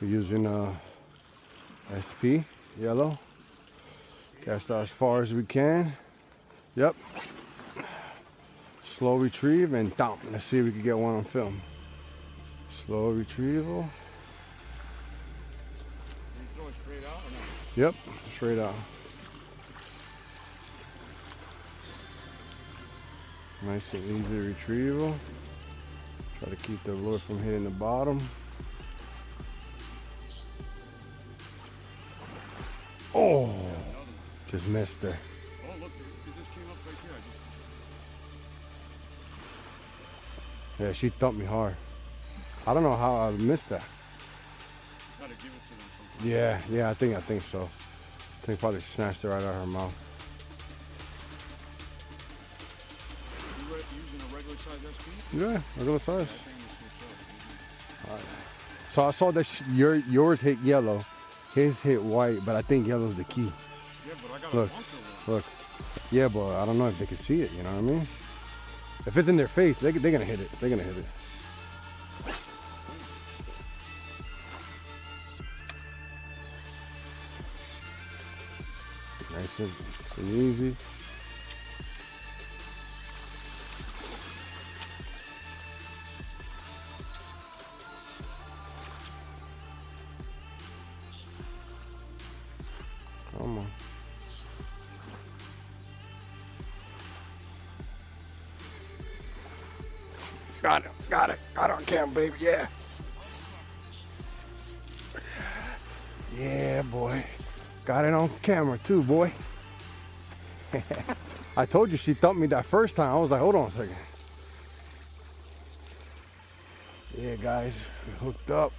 We're using SP yellow. Cast out as far as we can. Yep. Slow retrieve and dump. Let's see if we can get one on film. Slow retrieval. You throw it straight out or no? Yep, straight out. Nice and easy retrieval. Try to keep the lure from hitting the bottom. Oh, just missed her. Oh, look, it just came up right there. Yeah, she thumped me hard. I don't know how I missed that. Gotta give it to them sometime. Yeah, I think so. I think probably snatched it right out of her mouth. You using a regular size SP? Yeah, regular size. I think this will show. So I saw that yours hit yellow, his hit white, but I think yellow's the key. Yeah, but I got Look, a bunker one. look. Yeah, but I don't know if they can see it, you know what I mean? If it's in their face, they're gonna hit it. They're gonna hit it. Nice and easy. Come on. Got it on camera, baby, yeah. Yeah, boy. Got it on camera too, boy. I told you she thumped me that first time. I was like, hold on a second. Yeah, guys, we hooked up.